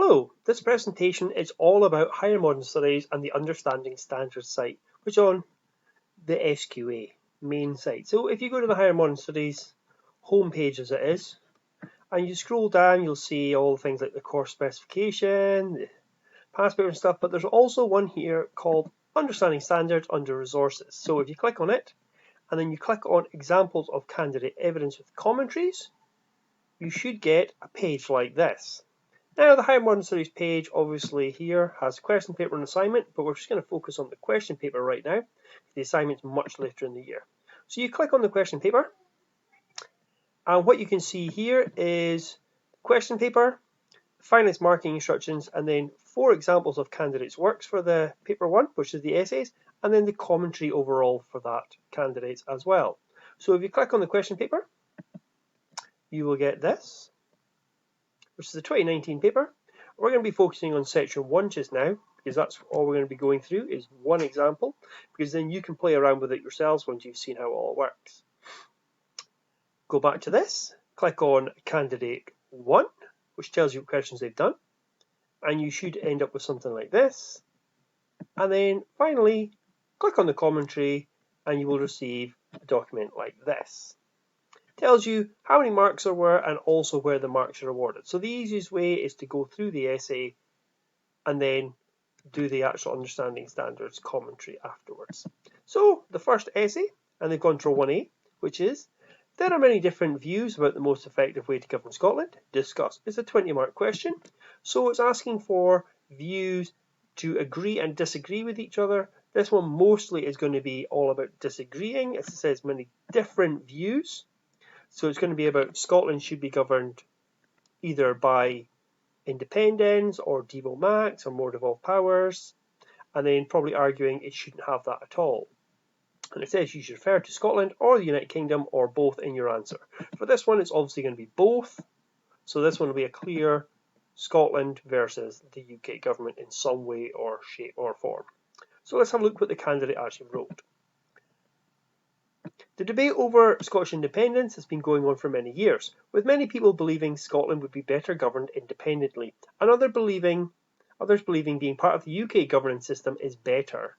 Hello, this presentation is all about Higher Modern Studies and the Understanding Standards site, which is on the SQA main site. So if you go to the Higher Modern Studies homepage as it is, and you scroll down, you'll see all things like the course specification, the past paper and stuff, but there's also one here called Understanding Standards under Resources. So if you click on it, and then you click on Examples of Candidate Evidence with Commentaries, you should get a page like this. Now, the Higher Modern Studies page obviously here has question paper and assignment, but we're just going to focus on the question paper right now. The assignment's much later in the year. So you click on the question paper, and what you can see here is question paper, finance marking instructions, and then 4 examples of candidates' works for the paper 1, which is the essays, and then the commentary overall for that candidates as well. So if you click on the question paper, you will get this, which is the 2019 paper. We're going to be focusing on section 1 just now, because that's all we're going to be going through is one example, because then you can play around with it yourselves once you've seen how it all works. Go back to this, click on candidate 1, which tells you what questions they've done, and you should end up with something like this. And then finally, click on the commentary, and you will receive a document like this. Tells you how many marks there were and also where the marks are awarded. So the easiest way is to go through the essay and then do the actual Understanding Standards commentary afterwards. So the first essay, and they've gone for 1A, which is, there are many different views about the most effective way to govern Scotland. Discuss. It's a 20-mark question. So it's asking for views to agree and disagree with each other. This one mostly is going to be all about disagreeing. As it says, many different views. So it's going to be about Scotland should be governed either by independence or devolved max or more devolved powers, and then probably arguing it shouldn't have that at all. And it says you should refer to Scotland or the United Kingdom or both in your answer. For this one, it's obviously going to be both. So this one will be a clear Scotland versus the UK government in some way or shape or form. So let's have a look at what the candidate actually wrote. The debate over Scottish independence has been going on for many years, with many people believing Scotland would be better governed independently, and others believing being part of the UK governance system is better.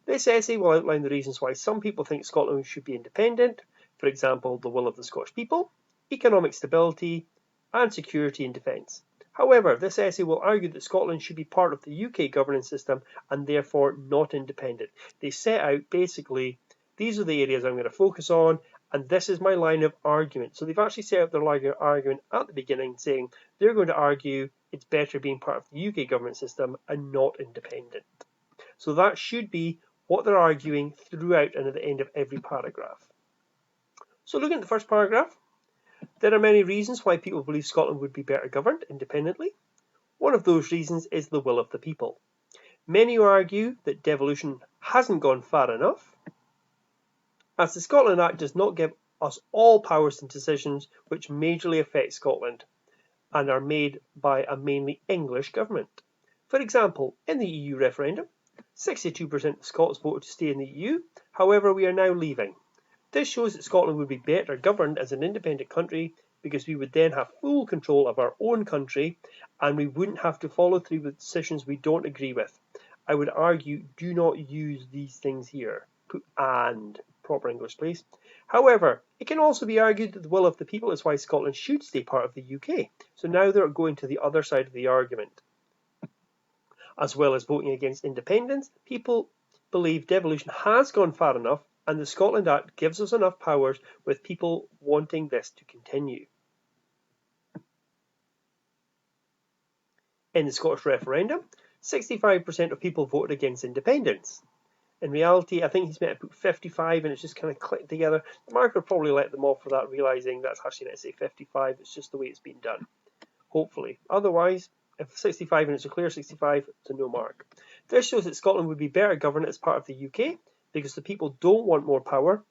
This essay will outline the reasons why some people think Scotland should be independent, for example, the will of the Scottish people, economic stability, and security and defence. However, this essay will argue that Scotland should be part of the UK governance system and therefore not independent. They set out basically, these are the areas I'm going to focus on, and this is my line of argument. So they've actually set out their line of argument at the beginning, saying they're going to argue it's better being part of the UK government system and not independent. So that should be what they're arguing throughout and at the end of every paragraph. So looking at the first paragraph, there are many reasons why people believe Scotland would be better governed independently. One of those reasons is the will of the people. Many argue that devolution hasn't gone far enough, as the Scotland Act does not give us all powers and decisions which majorly affect Scotland and are made by a mainly English government. For example, in the EU referendum, 62% of Scots voted to stay in the EU, however we are now leaving. This shows that Scotland would be better governed as an independent country because we would then have full control of our own country and we wouldn't have to follow through with decisions we don't agree with. I would argue do not use these things here. Put and, proper English please. However, it can also be argued that the will of the people is why Scotland should stay part of the UK. So now they're going to the other side of the argument. As well as voting against independence, people believe devolution has gone far enough and the Scotland Act gives us enough powers with people wanting this to continue. In the Scottish referendum, 65% of people voted against independence. In reality, I think he's meant to put 55 and it's just kind of clicked together. The marker probably let them off for that, realising that's actually meant to say 55, it's just the way it's been done. Hopefully. Otherwise, if 65 and it's a clear 65, it's a no mark. This shows that Scotland would be better governed as part of the UK because the people don't want more power,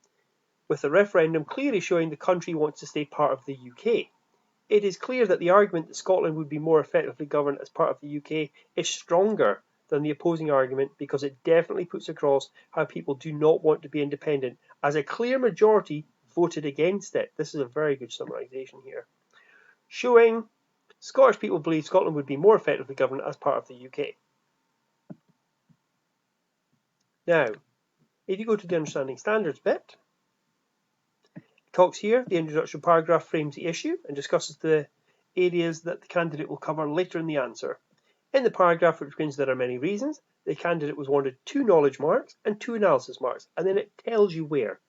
with the referendum clearly showing the country wants to stay part of the UK. It is clear that the argument that Scotland would be more effectively governed as part of the UK is stronger than the opposing argument because it definitely puts across how people do not want to be independent, as a clear majority voted against it. This is a very good summarisation here, showing Scottish people believe Scotland would be more effectively governed as part of the UK. Now, if you go to the Understanding Standards bit, it talks here, the introductory paragraph frames the issue and discusses the areas that the candidate will cover later in the answer. In the paragraph, which begins there are many reasons, the candidate was awarded 2 knowledge marks and 2 analysis marks, and then it tells you where.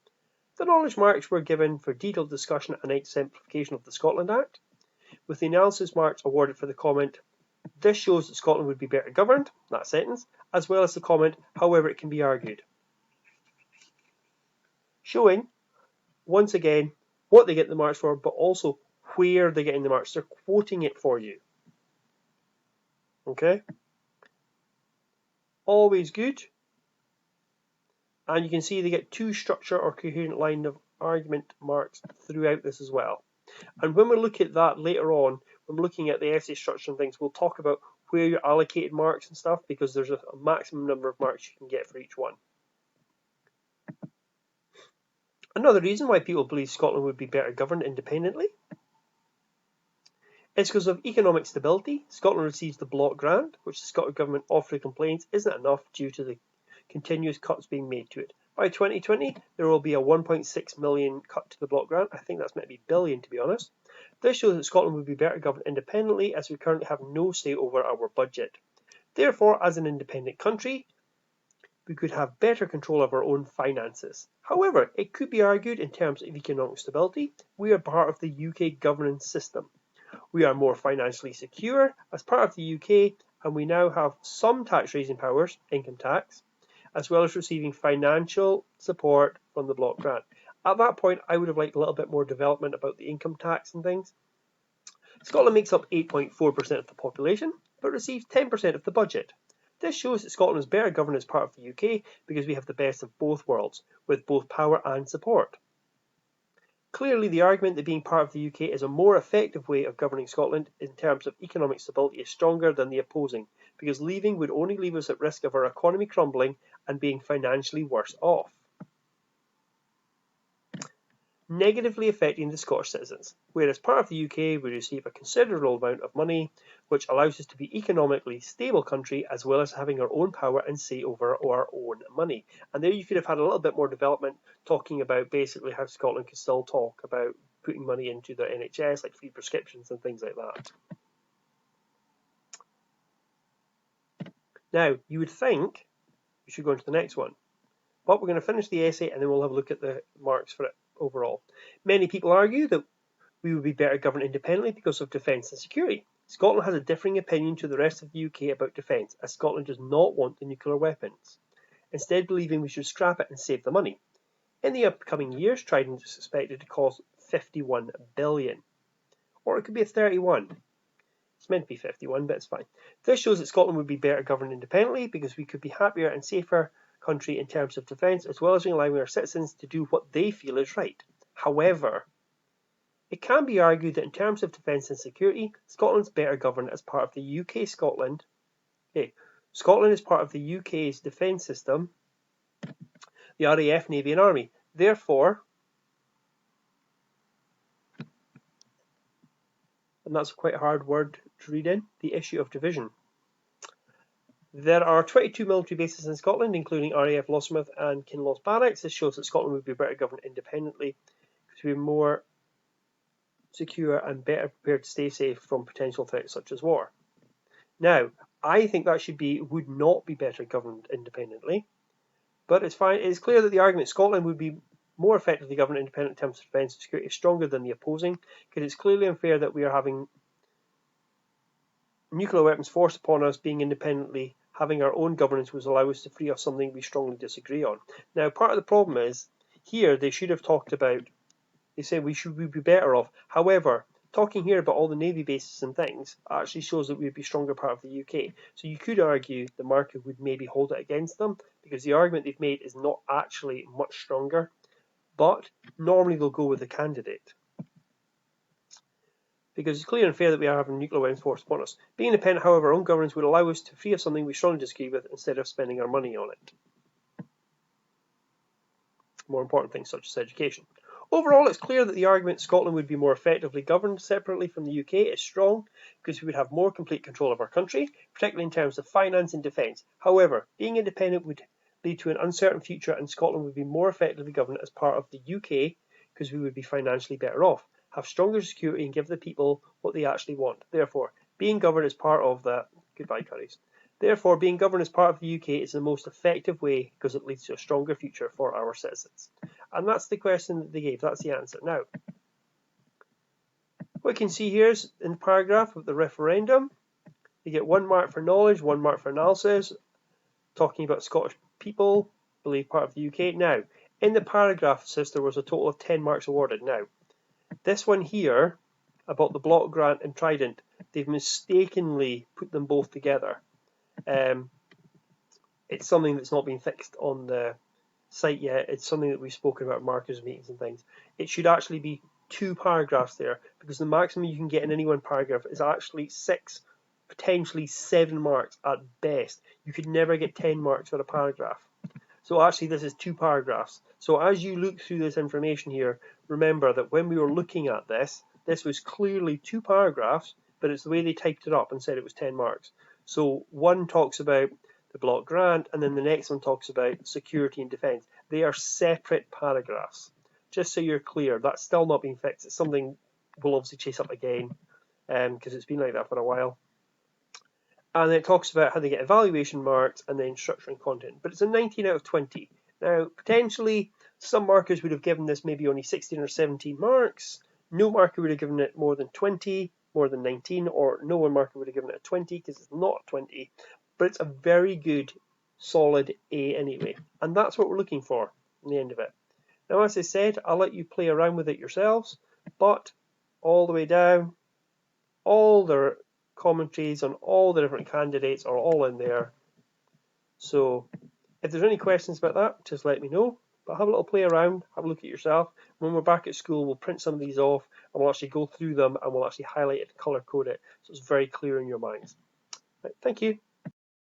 The knowledge marks were given for detailed discussion and exemplification of the Scotland Act, with the analysis marks awarded for the comment, "This shows that Scotland would be better governed," that sentence, as well as the comment, "However, it can be argued." Showing, once again, what they get the marks for, but also where they're getting the marks. They're quoting it for you. Okay? Always good. And you can see they get 2 structure or coherent line of argument marks throughout this as well. And when we look at that later on, when we're looking at the essay structure and things, we'll talk about where you're allocated marks and stuff, because there's a maximum number of marks you can get for each one. Another reason why people believe Scotland would be better governed independently is because of economic stability. Scotland receives the block grant, which the Scottish Government often complains isn't enough due to the continuous cuts being made to it. By 2020, there will be a 1.6 million cut to the block grant. I think that's maybe billion, to be honest. This shows that Scotland would be better governed independently, as we currently have no say over our budget. Therefore, as an independent country, we could have better control of our own finances. However, it could be argued in terms of economic stability, we are part of the UK governance system. We are more financially secure as part of the UK, and we now have some tax raising powers, income tax, as well as receiving financial support from the block grant. At that point, I would have liked a little bit more development about the income tax and things. Scotland makes up 8.4% of the population, but receives 10% of the budget. This shows that Scotland is better governed as part of the UK because we have the best of both worlds, with both power and support. Clearly, the argument that being part of the UK is a more effective way of governing Scotland in terms of economic stability is stronger than the opposing, because leaving would only leave us at risk of our economy crumbling and being financially worse off, negatively affecting the Scottish citizens. Whereas part of the UK, we receive a considerable amount of money, which allows us to be economically stable country, as well as having our own power and say over our own money. And there you could have had a little bit more development talking about basically how Scotland could still talk about putting money into the NHS, like free prescriptions and things like that. Now, you would think we should go into the next one, but we're going to finish the essay and then we'll have a look at the marks for it overall. Many people argue that we would be better governed independently because of defence and security. Scotland has a differing opinion to the rest of the UK about defence, as Scotland does not want the nuclear weapons, instead believing we should scrap it and save the money. In the upcoming years, Trident is expected to cost 51 billion, or it could be a 31. It's meant to be 51, but it's fine. This shows that Scotland would be better governed independently because we could be happier and safer country in terms of defence, as well as allowing our citizens to do what they feel is right. However, it can be argued that in terms of defence and security, Scotland's better governed as part of the UK Scotland. Scotland is part of the UK's defence system, the RAF, Navy and Army. Therefore, and that's quite a hard word to read in, the issue of division. There are 22 military bases in Scotland, including RAF Lossiemouth and Kinloss Barracks. This shows that Scotland would be better governed independently because we're more secure and better prepared to stay safe from potential threats such as war. Now, I think that would not be better governed independently, but it's fine. It's clear that the argument Scotland would be more effectively governed independent in terms of defence and security is stronger than the opposing, because it's clearly unfair that we are having nuclear weapons forced upon us. Being independently, having our own governance would allow us to free off something we strongly disagree on. Now, part of the problem is, here they should have talked about, they say we'd be better off. However, talking here about all the Navy bases and things actually shows that we'd be stronger part of the UK. So you could argue the market would maybe hold it against them, because the argument they've made is not actually much stronger. But normally they'll go with the candidate, because it's clear and fair that we are having nuclear weapons forced upon us. Being independent, however, our own governance would allow us to free up something we strongly disagree with instead of spending our money on it. More important things such as education. Overall, it's clear that the argument Scotland would be more effectively governed separately from the UK is strong, because we would have more complete control of our country, particularly in terms of finance and defence. However, being independent would lead to an uncertain future, and Scotland would be more effectively governed as part of the UK, because we would be financially better off, have stronger security, and give the people what they actually want. Therefore, being governed as part of the Therefore, being governed as part of the UK is the most effective way, because it leads to a stronger future for our citizens. And that's the question that they gave. That's the answer. Now, what you can see here is in the paragraph of the referendum, you get 1 mark for knowledge, 1 mark for analysis, talking about Scottish people, believe part of the UK. Now, in the paragraph, it says there was a total of 10 marks awarded. Now, this one here, about the block grant and Trident, they've mistakenly put them both together. It's something that's not been fixed on the site yet. It's something that we've spoken about in markers meetings and things. It should actually be 2 paragraphs there, because the maximum you can get in any one paragraph is actually 6, potentially 7 marks at best. You could never get 10 marks for a paragraph. So actually this is 2 paragraphs. So as you look through this information here, remember that when we were looking at this, this was clearly 2 paragraphs, but it's the way they typed it up and said it was 10 marks. So one talks about the block grant, and then the next one talks about security and defence. They are separate paragraphs. Just so you're clear, that's still not been fixed. It's something we'll obviously chase up again, because it's been like that for a while. And then it talks about how they get evaluation marks and then structure and content. But it's a 19 out of 20. Now, potentially, some markers would have given this maybe only 16 or 17 marks. No marker would have given it more than 20, more than 19, or no one marker would have given it a 20 because it's not 20. But it's a very good, solid A anyway. And that's what we're looking for in the end of it. Now, as I said, I'll let you play around with it yourselves, but all the way down, all the commentaries on all the different candidates are all in there. So if there's any questions about that, just let me know. But have a little play around, have a look at yourself. When we're back at school, we'll print some of these off and we'll actually go through them and we'll actually highlight it, colour code it, so it's very clear in your minds. Right, thank you.